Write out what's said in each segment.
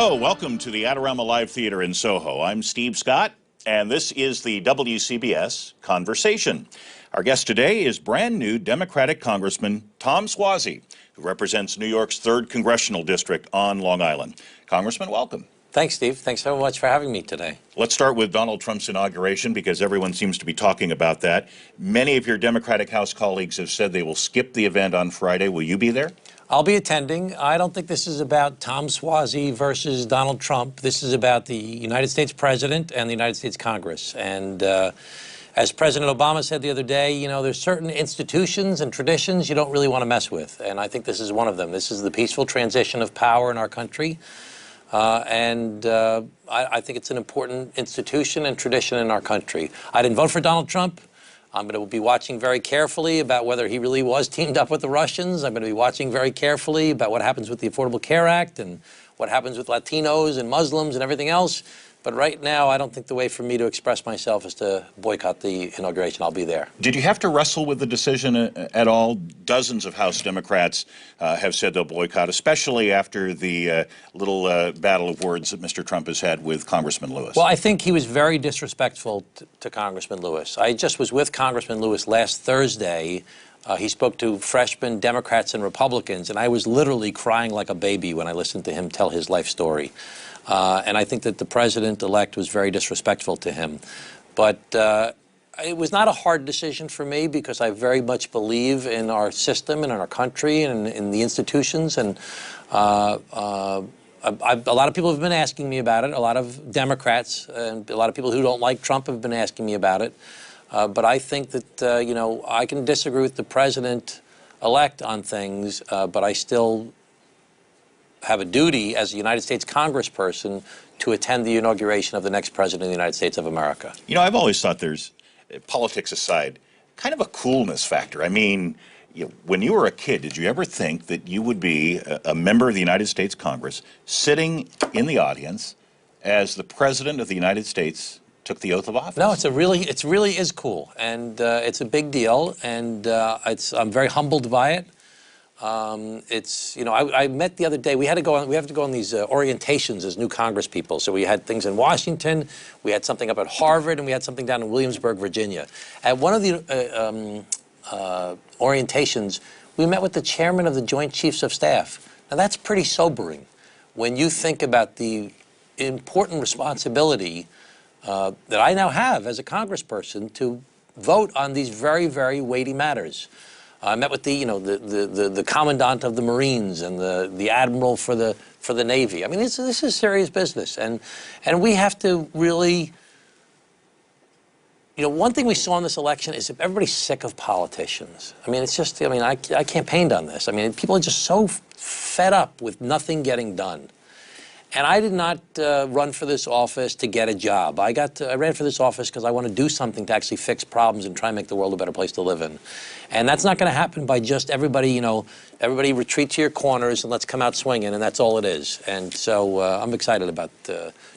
Hello, welcome to the Adorama Live Theater in Soho. I'm Steve Scott, and this is the WCBS Conversation. Our guest today is brand new Democratic Congressman Tom Suozzi, who represents New York's 3rd Congressional District on Long Island. Congressman, welcome. Thanks, Steve. Thanks so much for having me today. Let's start with Donald Trump's inauguration because everyone seems to be talking about that. Many of your Democratic House colleagues have said they will skip the event on Friday. Will you be there? I'll be attending. I don't think this is about Tom Suozzi versus Donald Trump. This is about the United States President and the United States Congress. And as President Obama said the other day, you know, there's certain institutions and traditions you don't really want to mess with. And I think this is one of them. This is the peaceful transition of power in our country. I think it's an important institution and tradition in our country. I didn't vote for Donald Trump. I'm going to be watching very carefully about whether he really was teamed up with the Russians. I'm going to be watching very carefully about what happens with the Affordable Care Act and what happens with Latinos and Muslims and everything else. But right now, I don't think the way for me to express myself is to boycott the inauguration. I'll be there. Did you have to wrestle with the decision at all? Dozens of House Democrats have said they'll boycott, especially after the little battle of words that Mr. Trump has had with Congressman Lewis. Well, I think he was very disrespectful to Congressman Lewis. I just was with Congressman Lewis last Thursday. He spoke to freshmen Democrats and Republicans, and I was literally crying like a baby when I listened to him tell his life story. And I think that the president-elect was very disrespectful to him. But it was not a hard decision for me because I very much believe in our system and in our country and in the institutions. And a lot of people have been asking me about it. A lot of Democrats and a lot of people who don't like Trump have been asking me about it. But I think that, you know, I can disagree with the president-elect on things, but I still have a duty as a United States congressperson to attend the inauguration of the next president of the United States of America. You know, I've always thought there's, politics aside, kind of a coolness factor. I mean, when you were a kid, did you ever think that you would be a member of the United States Congress sitting in the audience as the President of the United States took the oath of office? No, it really is cool, and it's a big deal, and I'm very humbled by it. It's, you know, I met the other day, we have to go on these orientations as new Congress people. So we had things in Washington, we had something up at Harvard, and we had something down in Williamsburg, Virginia. At one of the orientations, we met with the chairman of the Joint Chiefs of Staff. Now that's pretty sobering when you think about the important responsibility that I now have as a congressperson to vote on these very, very weighty matters. I met with the commandant of the Marines and the admiral for the Navy. I mean, this is serious business, and we have to really. You know, one thing we saw in this election is that everybody's sick of politicians. I mean, it's just. I mean, I campaigned on this. I mean, people are just so fed up with nothing getting done. And I did not run for this office to get a job. I ran for this office because I want to do something to actually fix problems and try and make the world a better place to live in. And that's not going to happen by just everybody, you know, everybody retreat to your corners and let's come out swinging, and that's all it is. And so I'm excited about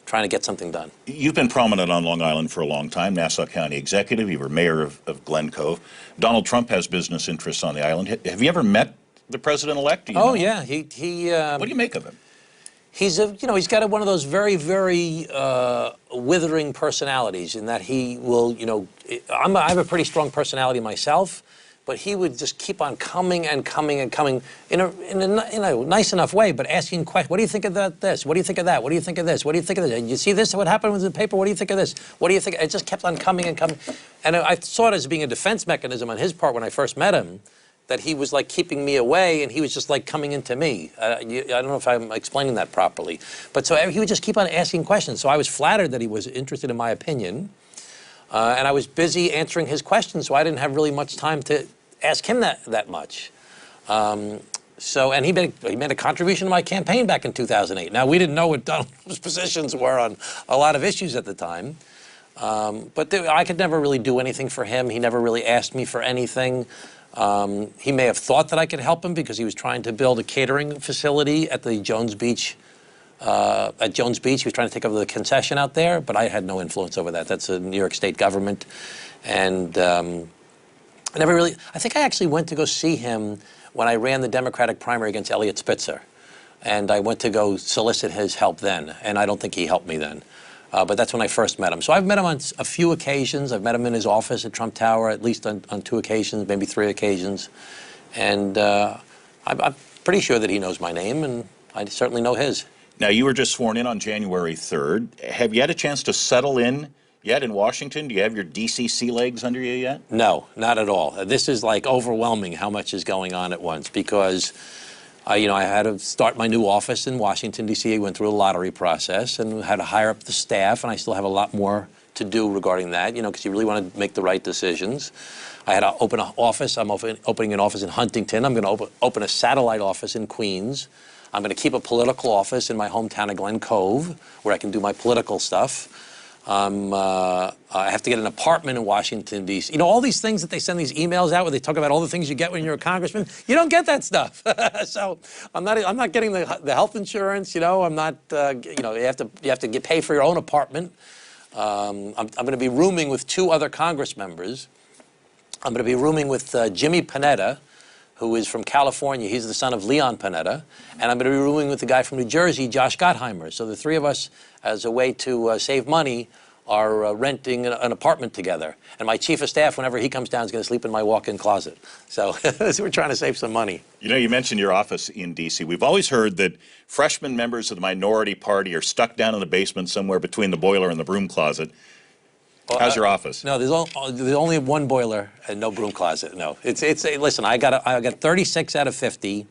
trying to get something done. You've been prominent on Long Island for a long time, Nassau County executive. You were mayor of Glen Cove. Donald Trump has business interests on the island. Have you ever met the president-elect? Oh, yeah. What do you make of him? He's he's got one of those very, very withering personalities in that he will, you know, I have a pretty strong personality myself, but he would just keep on coming and coming and coming in a nice enough way, but asking questions. What do you think of this? What do you think of that? What do you think of this? What do you think of this? You see this? What happened with the paper? What do you think of this? What do you think? It just kept on coming and coming. And I saw it as being a defense mechanism on his part when I first met him, that he was like keeping me away and he was just like coming into me. I don't know if I'm explaining that properly. But so he would just keep on asking questions. So I was flattered that he was interested in my opinion. And I was busy answering his questions, so I didn't have really much time to ask him that much. And he made a contribution to my campaign back in 2008. Now, we didn't know what Donald's positions were on a lot of issues at the time. But I could never really do anything for him. He never really asked me for anything. He may have thought that I could help him because he was trying to build a catering facility at the Jones Beach. At Jones Beach, he was trying to take over the concession out there, but I had no influence over that. That's a New York State government, and I never really. I think I actually went to go see him when I ran the Democratic primary against Eliot Spitzer. and I went to go solicit his help then, and I don't think he helped me then. But that's when I first met him. So I've met him on a few occasions. I've met him in his office at Trump Tower, at least on 2 occasions, maybe 3 occasions. And I'm pretty sure that he knows my name, and I certainly know his. Now, you were just sworn in on January 3rd. Have you had a chance to settle in yet in Washington? Do you have your DCC legs under you yet? No, not at all. This is like overwhelming how much is going on at once, because I had to start my new office in Washington, D.C. I went through a lottery process and had to hire up the staff, and I still have a lot more to do regarding that, because you really want to make the right decisions. I had to open an office. I'm opening an office in Huntington. I'm going to open a satellite office in Queens. I'm going to keep a political office in my hometown of Glen Cove, where I can do my political stuff. I have to get an apartment in Washington, D.C. All these things that they send these emails out where they talk about all the things you get when you're a congressman. You don't get that stuff. So I'm not getting the health insurance. I'm not. You have to pay for your own apartment. I'm going to be rooming with 2 other Congress members. I'm going to be rooming with Jimmy Panetta, who is from California. He's the son of Leon Panetta. And I'm going to be rooming with the guy from New Jersey, Josh Gottheimer. So the 3 of us, as a way to save money, are renting an apartment together. And my chief of staff, whenever he comes down, is going to sleep in my walk-in closet. So we're trying to save some money. You mentioned your office in D.C. We've always heard that freshman members of the minority party are stuck down in the basement somewhere between the boiler and the broom closet. How's your office? No, there's only 1 boiler and no broom closet. No, listen. I got 36 out of 50.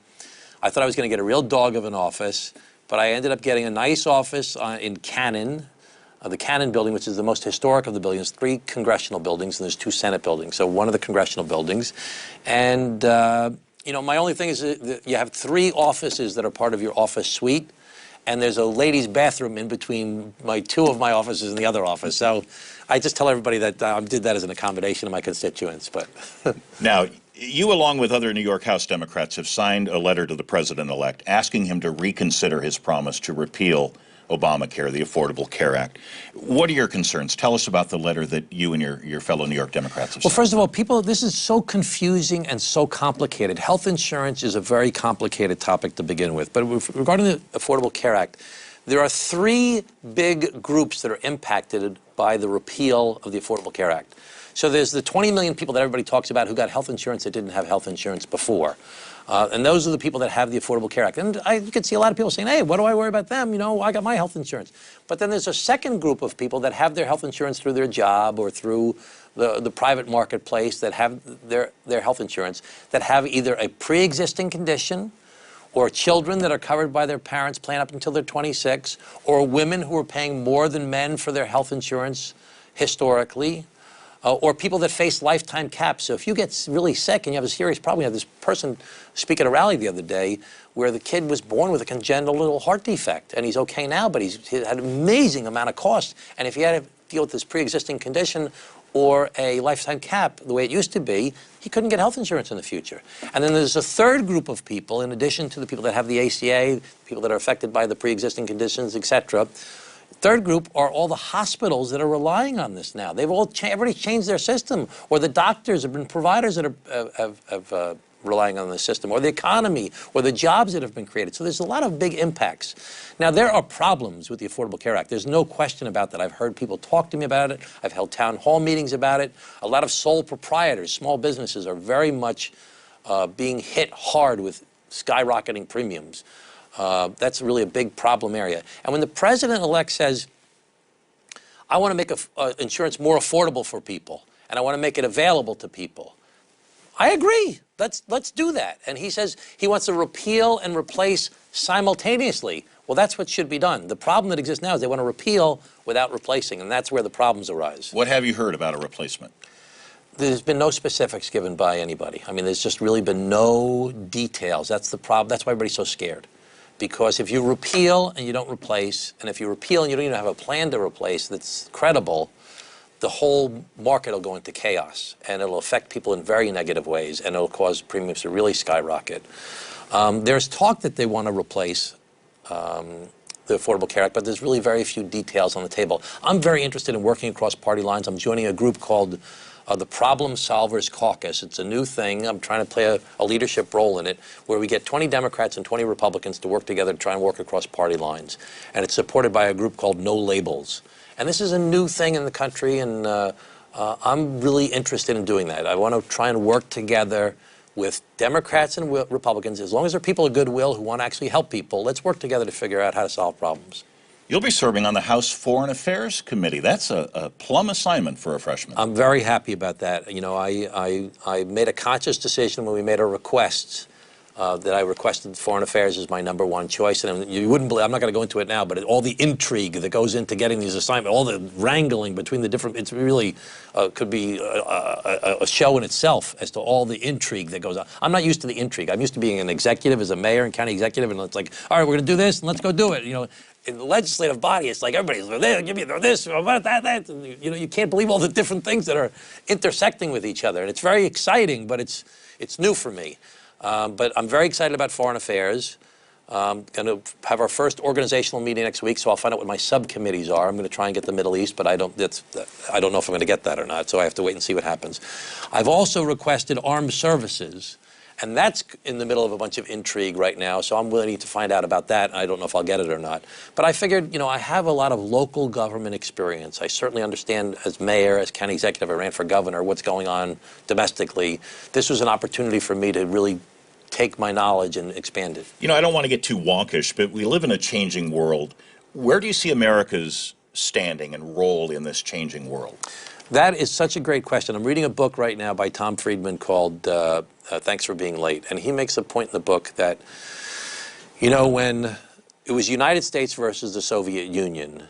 I thought I was going to get a real dog of an office, but I ended up getting a nice office in Cannon, the Cannon building, which is the most historic of the buildings. 3 congressional buildings, and there's 2 Senate buildings. So one of the congressional buildings, and my only thing is that you have 3 offices that are part of your office suite. And there's a ladies' bathroom in between 2 of my offices and the other office. So I just tell everybody that I did that as an accommodation of my constituents. But now, you, along with other New York House Democrats, have signed a letter to the president-elect asking him to reconsider his promise to repeal Obamacare, the Affordable Care Act. What are your concerns? Tell us about the letter that you and your fellow New York Democrats have signed. Well, first of all, this is so confusing and so complicated. Health insurance is a very complicated topic to begin with. But regarding the Affordable Care Act, there are 3 big groups that are impacted by the repeal of the Affordable Care Act. So there's the 20 million people that everybody talks about who got health insurance that didn't have health insurance before. And those are the people that have the Affordable Care Act. And you can see a lot of people saying, hey, what do I worry about them? I got my health insurance. But then there's a second group of people that have their health insurance through their job or through the private marketplace, that have their health insurance, that have either a pre-existing condition, or children that are covered by their parents' plan up until they're 26, or women who are paying more than men for their health insurance historically, or people that face lifetime caps. So if you get really sick and you have a serious problem, you have this person speak at a rally the other day where the kid was born with a congenital little heart defect, and he's okay now, but he had an amazing amount of cost. And if he had to deal with this pre-existing condition or a lifetime cap, the way it used to be, he couldn't get health insurance in the future. And then there's a third group of people, in addition to the people that have the ACA, people that are affected by the pre-existing conditions, et cetera. Third group are all the hospitals that are relying on this now. They've all everybody's changed their system, or the doctors have been providers that are relying on the system, or the economy, or the jobs that have been created. So there's a lot of big impacts. Now, there are problems with the Affordable Care Act. There's no question about that. I've heard people talk to me about it. I've held town hall meetings about it. A lot of sole proprietors, small businesses, are very much being hit hard with skyrocketing premiums. That's really a big problem area. And when the president-elect says, I want to make insurance more affordable for people, and I want to make it available to people, I agree. Let's do that. And he says he wants to repeal and replace simultaneously. Well, that's what should be done. The problem that exists now is they want to repeal without replacing, and that's where the problems arise. What have you heard about a replacement? There's been no specifics given by anybody. I mean, there's just really been no details. That's the problem. That's why everybody's so scared. Because if you repeal and you don't replace, and if you repeal and you don't even have a plan to replace that's credible, the whole market will go into chaos, and it'll affect people in very negative ways, and it'll cause premiums to really skyrocket. There's talk that they want to replace the Affordable Care Act, but there's really very few details on the table. I'm very interested in working across party lines. I'm joining a group called the Problem Solvers Caucus. It's a new thing. I'm trying to play a leadership role in it, where we get 20 Democrats and 20 Republicans to work together to try and work across party lines. And it's supported by a group called No Labels. And this is a new thing in the country, and I'm really interested in doing that. I want to try and work together with Democrats and Republicans. As long as they're people of goodwill who want to actually help people, let's work together to figure out how to solve problems. You'll be serving on the House Foreign Affairs Committee. That's a plum assignment for a freshman. I'm very happy about that. You know, I made a conscious decision when we made our requests that I requested Foreign Affairs as my #1 choice. And you wouldn't believe, I'm not going to go into it now, but all the intrigue that goes into getting these assignments, all the wrangling between the different, it's really could be a show in itself as to all the intrigue that goes on. I'm not used to the intrigue. I'm used to being an executive as a mayor and county executive, and it's like, all right, we're going to do this, and let's go do it. You know, in the legislative body, it's like everybody's there, give me this, that. And, you know, you can't believe all the different things that are intersecting with each other, and it's very exciting, but it's new for me. But I'm very excited about Foreign Affairs. I'm going to have our first organizational meeting next week, so I'll find out what my subcommittees are. I'm going to try and get the Middle East, but I don't know if I'm going to get that or not, so I have to wait and see what happens. I've also requested Armed Services, and that's in the middle of a bunch of intrigue right now, so I'm willing to find out about that. I don't know if I'll get it or not. But I figured, you know, I have a lot of local government experience. I certainly understand as mayor, as county executive, I ran for governor, what's going on domestically. This was an opportunity for me to really take my knowledge and expand it. You know, I don't want to get too wonkish, but we live in a changing world. Where do you see America's standing and role in this changing world? That is such a great question. I'm reading a book right now by Tom Friedman called Thanks for Being Late. And he makes a point in the book that, you know, when it was United States versus the Soviet Union,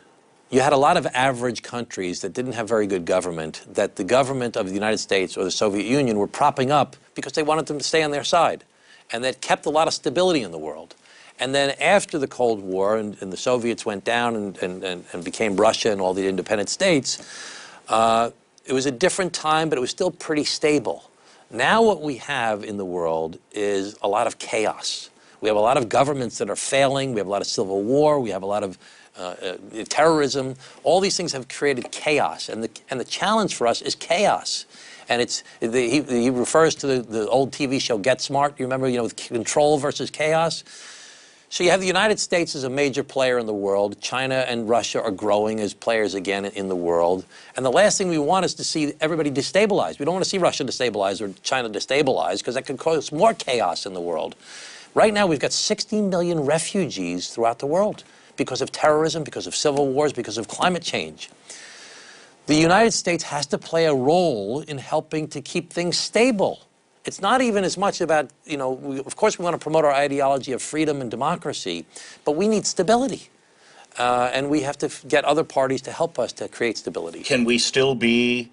you had a lot of average countries that didn't have very good government, that the government of the United States or the Soviet Union were propping up because they wanted them to stay on their side. And that kept a lot of stability in the world. And then after the Cold War and the Soviets went down and became Russia and all the independent states, it was a different time, but it was still pretty stable. Now what we have in the world is a lot of chaos. We have a lot of governments that are failing. We have a lot of civil war. We have a lot of terrorism. All these things have created chaos. And the challenge for us is chaos. And he refers to the old TV show Get Smart. You remember, you know, with control versus chaos? So you have the United States as a major player in the world. China and Russia are growing as players again in the world. And the last thing we want is to see everybody destabilized. We don't want to see Russia destabilized or China destabilized, because that could cause more chaos in the world. Right now we've got 60 million refugees throughout the world because of terrorism, because of civil wars, because of climate change. The United States has to play a role in helping to keep things stable. It's not even as much about, you know, of course we want to promote our ideology of freedom and democracy, but we need stability. And we have to get other parties to help us to create stability. Can we still be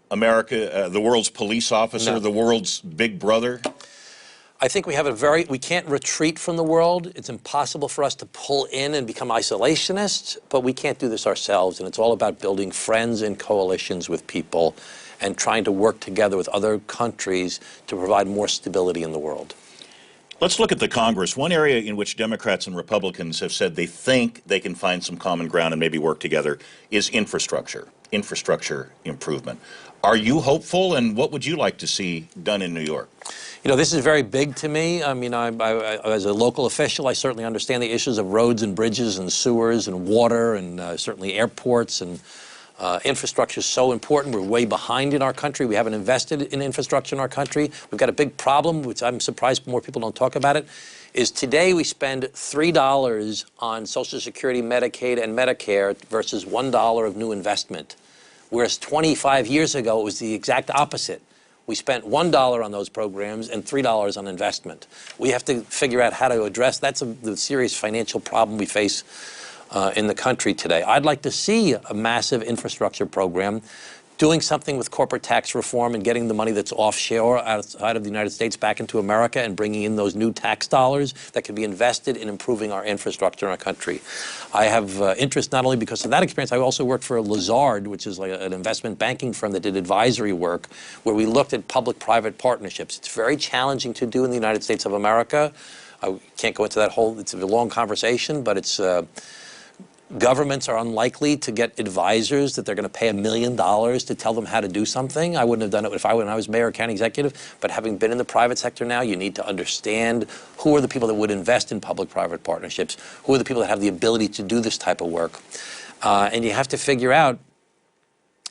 America, the world's police officer, No. the world's big brother? I think we have we can't retreat from the world. It's impossible for us to pull in and become isolationists, but we can't do this ourselves. And it's all about building friends and coalitions with people and trying to work together with other countries to provide more stability in the world. Let's look at the Congress. One area in which Democrats and Republicans have said they think they can find some common ground and maybe work together is infrastructure improvement. Are you hopeful, and what would you like to see done in New York? You know, this is very big to me. I mean, as a local official, I certainly understand the issues of roads and bridges and sewers and water and certainly airports, and infrastructure is so important. We're way behind in our country. We haven't invested in infrastructure in our country. We've got a big problem, which I'm surprised more people don't talk about it, is today we spend $3 on Social Security, Medicaid, and Medicare versus $1 of new investment. Whereas 25 years ago, it was the exact opposite. We spent $1 on those programs and $3 on investment. We have to figure out how to address the serious financial problem we face in the country today. I'd like to see a massive infrastructure program, doing something with corporate tax reform and getting the money that's offshore outside of the United States back into America and bringing in those new tax dollars that can be invested in improving our infrastructure in our country. I have interest not only because of that experience, I also worked for Lazard, which is like an investment banking firm that did advisory work where we looked at public-private partnerships. It's very challenging to do in the United States of America. I can't go into that whole, it's a long conversation, but it's Governments are unlikely to get advisors that they're going to pay $1 million to tell them how to do something. I wouldn't have done it when I was mayor or county executive, but having been in the private sector now, you need to understand who are the people that would invest in public-private partnerships, who are the people that have the ability to do this type of work. And you have to figure out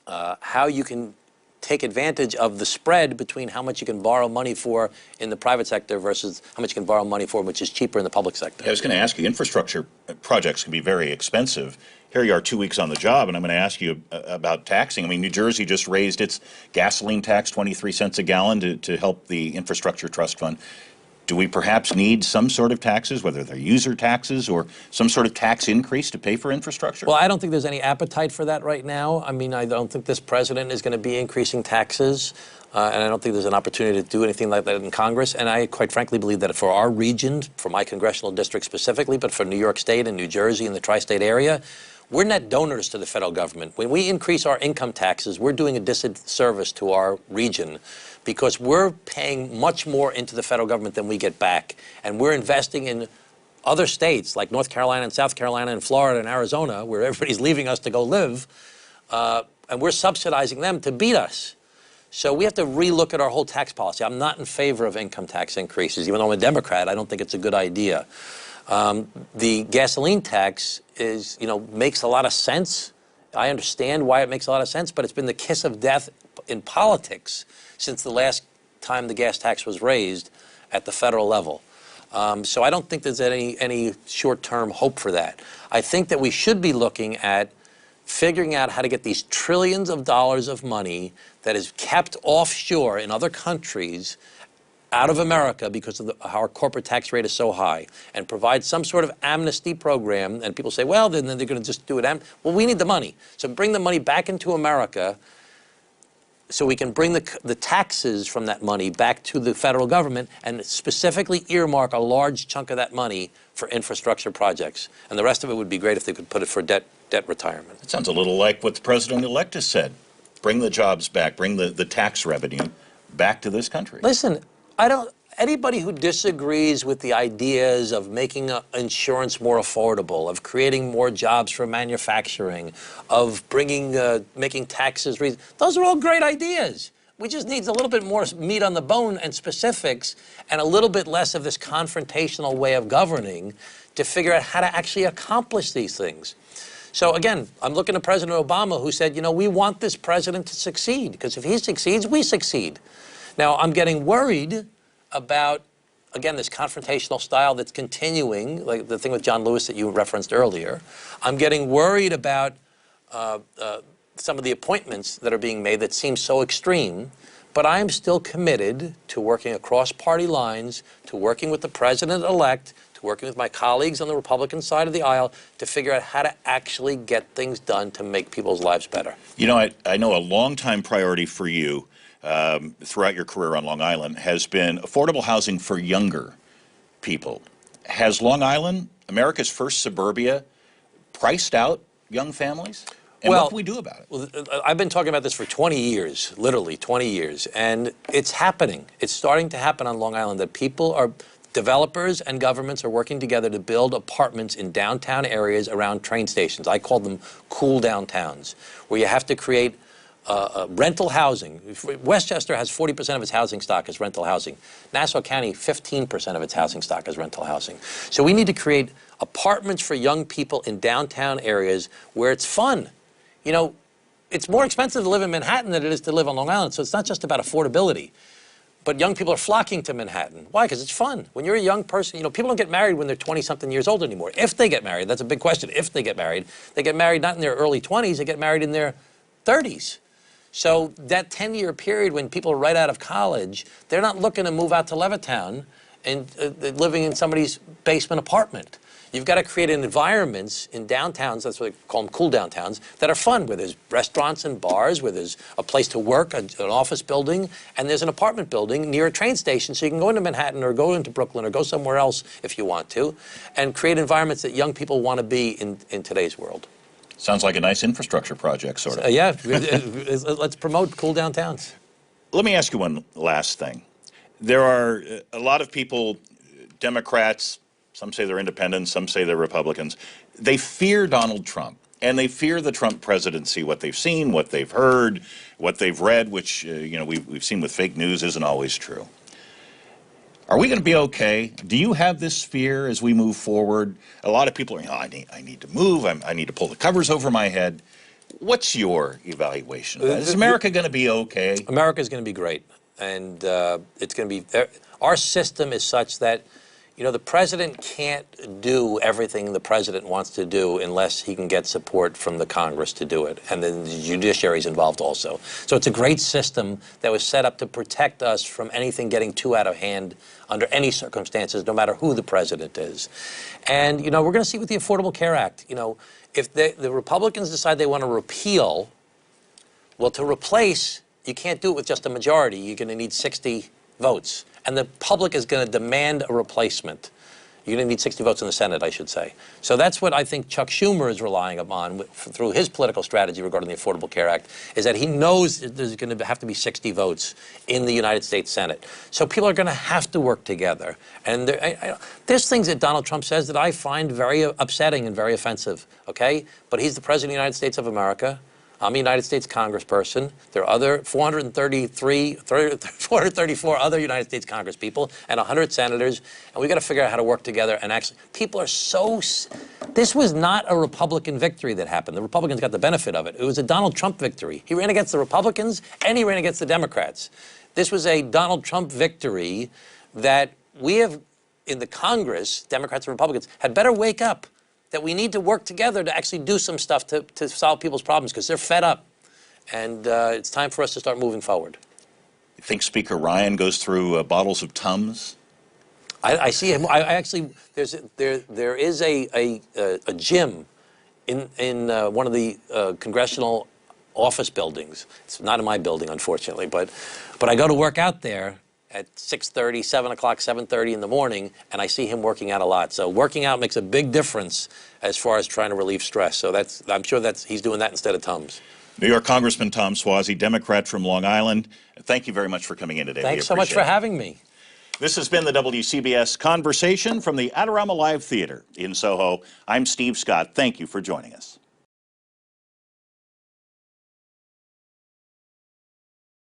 how you can take advantage of the spread between how much you can borrow money for in the private sector versus how much you can borrow money for, which is cheaper in the public sector. I was going to ask you, infrastructure projects can be very expensive. Here you are 2 weeks on the job, and I'm going to ask you about taxing. I mean, New Jersey just raised its gasoline tax 23 cents a gallon to help the infrastructure trust fund. Do we perhaps need some sort of taxes, whether they're user taxes or some sort of tax increase to pay for infrastructure? Well, I don't think there's any appetite for that right now. I mean, I don't think this president is going to be increasing taxes, and I don't think there's an opportunity to do anything like that in Congress. And I quite frankly believe that for our region, for my congressional district specifically, but for New York State and New Jersey and the tri-state area, we're net donors to the federal government. When we increase our income taxes, we're doing a disservice to our region, because we're paying much more into the federal government than we get back. And we're investing in other states like North Carolina and South Carolina and Florida and Arizona, where everybody's leaving us to go live, and we're subsidizing them to beat us. So we have to relook at our whole tax policy. I'm not in favor of income tax increases. Even though I'm a Democrat, I don't think it's a good idea. The gasoline tax is, makes a lot of sense. I understand why it makes a lot of sense, but it's been the kiss of death in politics since the last time the gas tax was raised at the federal level. So I don't think there's any short-term hope for that. I think that we should be looking at figuring out how to get these trillions of dollars of money that is kept offshore in other countries out of America because of our corporate tax rate is so high, and provide some sort of amnesty program. And people say, well, then they're going to just do it. Well, we need the money. So bring the money back into America, so we can bring the taxes from that money back to the federal government and specifically earmark a large chunk of that money for infrastructure projects. And the rest of it would be great if they could put it for debt retirement. It sounds a little like what the president-elect has said. Bring the jobs back, bring the tax revenue back to this country. Listen, anybody who disagrees with the ideas of making insurance more affordable, of creating more jobs for manufacturing, of making taxes reasonable, those are all great ideas. We just need a little bit more meat on the bone and specifics, and a little bit less of this confrontational way of governing to figure out how to actually accomplish these things. So again, I'm looking at President Obama, who said, we want this president to succeed, because if he succeeds, we succeed. Now, I'm getting worried about, again, this confrontational style that's continuing, like the thing with John Lewis that you referenced earlier. I'm getting worried about some of the appointments that are being made that seem so extreme, but I am still committed to working across party lines, to working with the president-elect, to working with my colleagues on the Republican side of the aisle to figure out how to actually get things done to make people's lives better. I know a longtime priority for you throughout your career on Long Island has been affordable housing for younger people. Has Long Island, America's first suburbia, priced out young families? And what can we do about it? Well, I've been talking about this for 20 years, literally 20 years, and it's happening. It's starting to happen on Long Island, that developers and governments are working together to build apartments in downtown areas around train stations. I call them cool downtowns, where you have to create rental housing. Westchester has 40% of its housing stock as rental housing. Nassau County, 15% of its housing stock is rental housing. So we need to create apartments for young people in downtown areas where it's fun. It's more expensive to live in Manhattan than it is to live on Long Island, so it's not just about affordability. But young people are flocking to Manhattan. Why? Because it's fun. When you're a young person, people don't get married when they're 20-something years old anymore. If they get married, that's a big question. If they get married not in their early 20s, they get married in their 30s. So that 10-year period when people are right out of college, they're not looking to move out to Levittown and living in somebody's basement apartment. You've got to create environments in downtowns, that's what they call them, cool downtowns, that are fun, where there's restaurants and bars, where there's a place to work, an office building, and there's an apartment building near a train station, so you can go into Manhattan or go into Brooklyn or go somewhere else if you want to, and create environments that young people want to be in today's world. Sounds like a nice infrastructure project, sort of. Yeah, let's promote cool downtowns. Let me ask you one last thing. There are a lot of people, Democrats, Some say they're independents, some say they're Republicans. They fear Donald Trump, and they fear the Trump presidency, what they've seen, what they've heard, what they've read, which, we've seen with fake news isn't always true. Are we going to be okay? Do you have this fear as we move forward? A lot of people are, I need to move. I need to pull the covers over my head. What's your evaluation of that? Is America going to be okay? America's going to be great, and it's going to be. Our system is such that, the president can't do everything the president wants to do unless he can get support from the Congress to do it, and then the judiciary is involved also. So it's a great system that was set up to protect us from anything getting too out of hand under any circumstances, no matter who the president is. And, we're going to see with the Affordable Care Act, if the Republicans decide they want to repeal, well, to replace, you can't do it with just a majority. You're going to need 60 votes. And the public is going to demand a replacement. You're going to need 60 votes in the Senate, I should say. So that's what I think Chuck Schumer is relying upon through his political strategy regarding the Affordable Care Act, is that he knows there's going to have to be 60 votes in the United States Senate. So people are going to have to work together. And there's things that Donald Trump says that I find very upsetting and very offensive, okay? But he's the President of the United States of America. I'm a United States congressperson. There are other 434 other United States congresspeople and 100 senators, and we've got to figure out how to work together. And actually, people are so... This was not a Republican victory that happened. The Republicans got the benefit of it. It was a Donald Trump victory. He ran against the Republicans, and he ran against the Democrats. This was a Donald Trump victory that we have, in the Congress, Democrats and Republicans, had better wake up. That we need to work together to actually do some stuff to solve people's problems, because they're fed up. And it's time for us to start moving forward. You think Speaker Ryan goes through bottles of Tums? I see him. I actually, there is a gym in one of the congressional office buildings. It's not in my building, unfortunately, but I go to work out there at 6:30, 7 o'clock, 7:30 in the morning, and I see him working out a lot. So working out makes a big difference as far as trying to relieve stress. So I'm sure he's doing that instead of Tums. New York Congressman Tom Suozzi, Democrat from Long Island. Thank you very much for coming in today. Thanks so much for having me. This has been the WCBS Conversation from the Adorama Live Theater in Soho. I'm Steve Scott. Thank you for joining us.